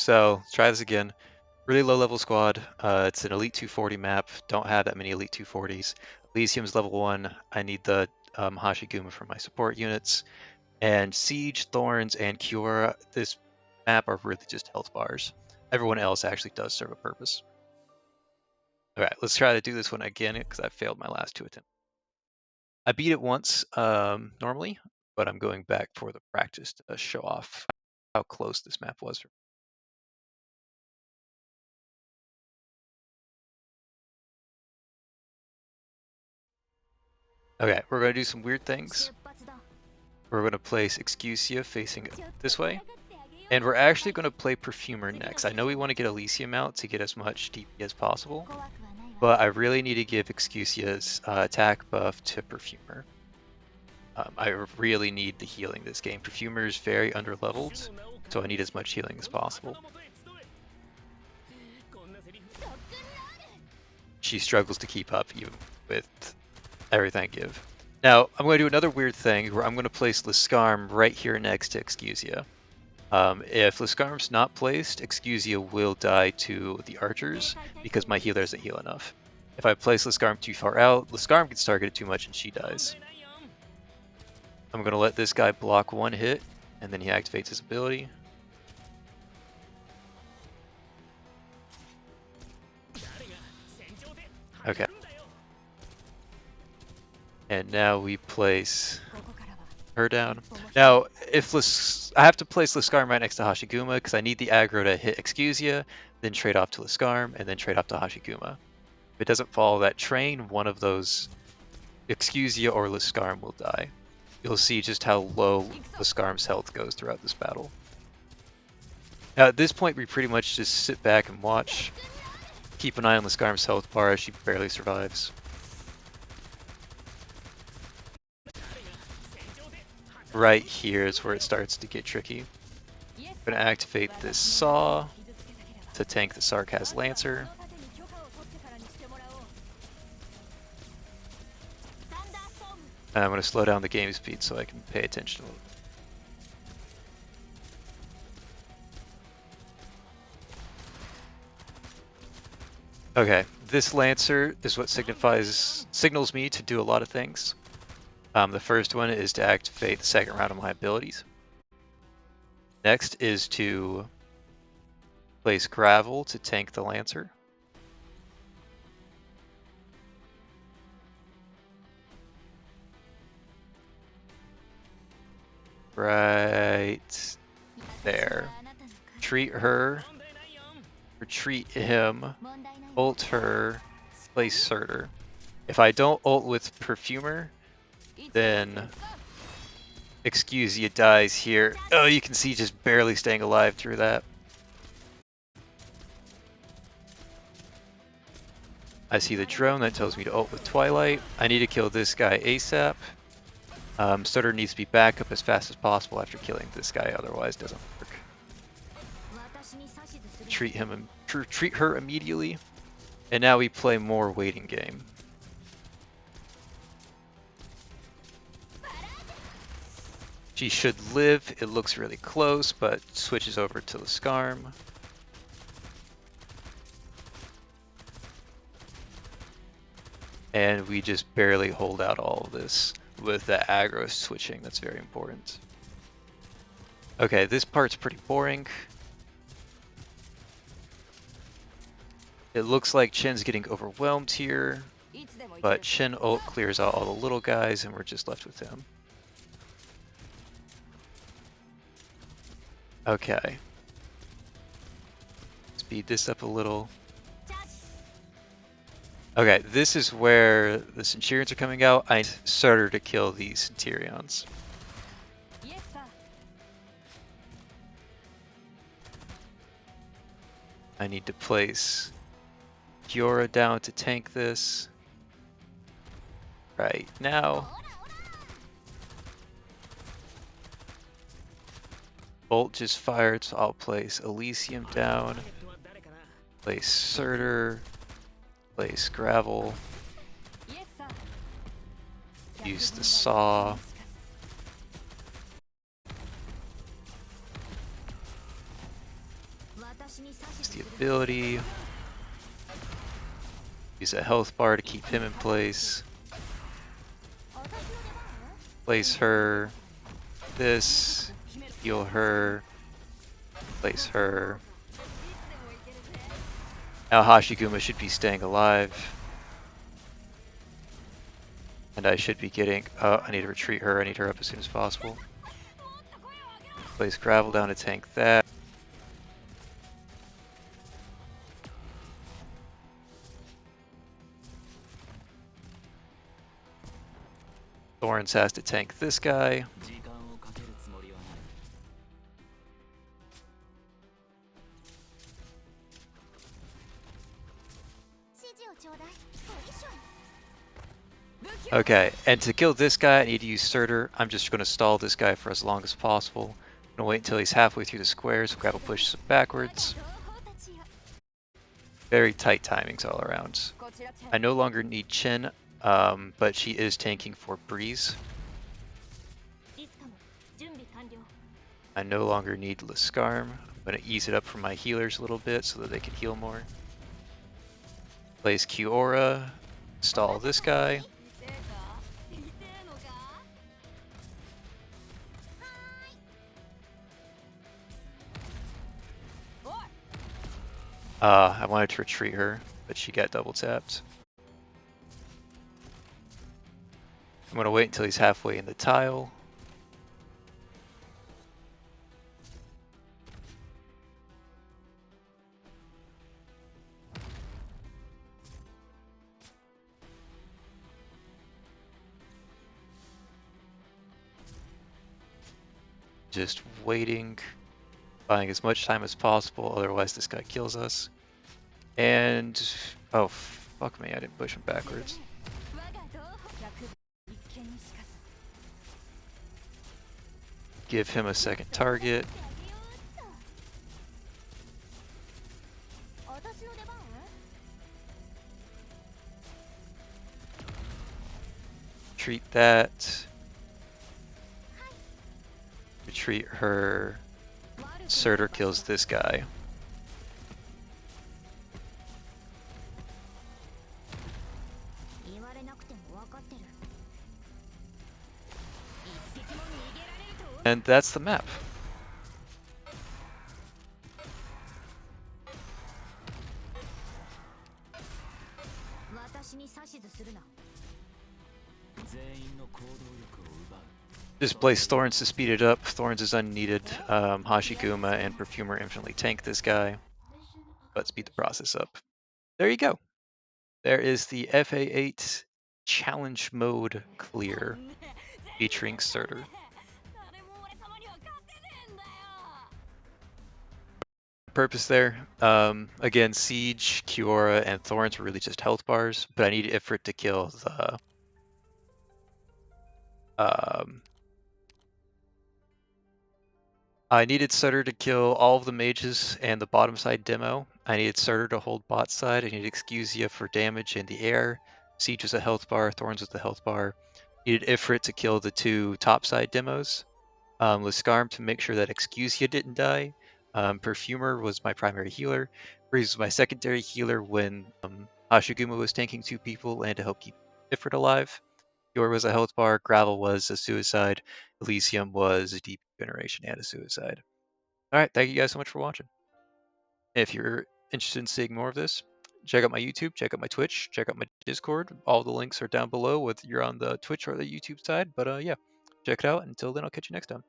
So let's try this again. Really low level squad. It's an Elite 240 map. Don't have that many Elite 240s. Elysium's level 1. I need the Hashiguma for my support units. And Siege, Thorns, and Cure, this map are really just health bars. Everyone else actually does serve a purpose. Alright, let's try to do this one again because I failed my last 2 attempts. I beat it once normally, but I'm going back for the practice to show off how close this map was. Okay, we're going to do some weird things. We're going to place Excusia facing this way. And we're actually going to play Perfumer next. I know we want to get Elysium out to get as much DP as possible, but I really need to give Excusia's attack buff to Perfumer. I really need the healing this game. Perfumer is very underleveled, so I need as much healing as possible. She struggles to keep up even with everything I give. Now, I'm going to do another weird thing where I'm going to place Lascarm right here next to Excusia. If Lascarm's not placed, Excusia will die to the archers because my healer doesn't heal enough. If I place Lascarm too far out, Lascarm gets targeted too much and she dies. I'm going to let this guy block one hit, and then he activates his ability. Okay. And now we place her down. Now, I have to place Lascarm right next to Hashiguma because I need the aggro to hit Excusia, then trade off to Lascarm, and then trade off to Hashiguma. If it doesn't follow that train, one of those, Excusia or Lascarm, will die. You'll see just how low Lascarm's health goes throughout this battle. Now, at this point, we pretty much just sit back and watch. Keep an eye on Lascarm's health bar as she barely survives. Right here is where it starts to get tricky. I'm going to activate this Saw to tank the Sarkaz Lancer. And I'm going to slow down the game speed so I can pay attention a little. Okay, this Lancer is what signals me to do a lot of things. The first one is to activate the second round of my abilities. Next is to place Gravel to tank the Lancer. Right there. Treat her, retreat him, ult her, place Surtr. If I don't ult with Perfumer, then Excusia dies here. Oh, you can see just barely staying alive through that. I see the drone that tells me to ult with Twilight. I need to kill this guy ASAP. Surtr needs to be back up as fast as possible after killing this guy, otherwise it doesn't work. Treat her immediately. And now we play more waiting game. She should live. It looks really close, but switches over to the Lascarm. And we just barely hold out all of this with the aggro switching. That's very important. Okay, this part's pretty boring. It looks like Chen's getting overwhelmed here, but Chen ult clears out all the little guys and we're just left with him. Okay. Speed this up a little. Okay, this is where the Centurions are coming out. I need Surtr to kill these Centurions. I need to place Kiora down to tank this right now. Bolt just fired, so I'll place Elysium down, place Surtr, place Gravel, use the Saw. Use the ability. Use a health bar to keep him in place. Place her. This. Heal her. Place her. Now Hashiguma should be staying alive. And I should be getting... Oh, I need to retreat her. I need her up as soon as possible. Place gravel down to tank that. Thorns has to tank this guy. Okay, and to kill this guy, I need to use Surtr. I'm just going to stall this guy for as long as possible. I'm going to wait until he's halfway through the square, so grapple pushes him backwards. Very tight timings all around. I no longer need Chin, but she is tanking for Breeze. I no longer need Lascarm. I'm going to ease it up for my healers a little bit so that they can heal more. Place Q-Aura, stall this guy. I wanted to retreat her, but she got double tapped. I'm going to wait until he's halfway in the tile. Just waiting, buying as much time as possible, otherwise this guy kills us. And, oh, fuck me, I didn't push him backwards. Give him a second target. Treat that. Retreat her. Surtr kills this guy. And that's the map. Just place Thorns to speed it up. Thorns is unneeded. Hashiguma and Perfumer infinitely tank this guy, but speed the process up. There you go. There is the FA-8 challenge mode clear featuring Surtr. Purpose there. Again, Siege, Q-Aura, and Thorns were really just health bars, but I need Ifrit to kill the I needed Surtr to kill all of the mages and the bottom side demo. I needed Surtr to hold bot side. I needed Excusia for damage in the air. Siege was a health bar. Thorns was the health bar. Needed Ifrit to kill the two top side demos. Lascarm to make sure that Excusia didn't die. Perfumer was my primary healer. Breeze was my secondary healer when Hashiguma was tanking two people and to help keep Ifrit alive. Yor was a health bar, Gravel was a suicide, Elysium was a deep generation and a suicide. Alright, thank you guys so much for watching. If you're interested in seeing more of this, check out my YouTube, check out my Twitch, check out my Discord. All the links are down below whether you're on the Twitch or the YouTube side. But yeah, check it out. Until then, I'll catch you next time.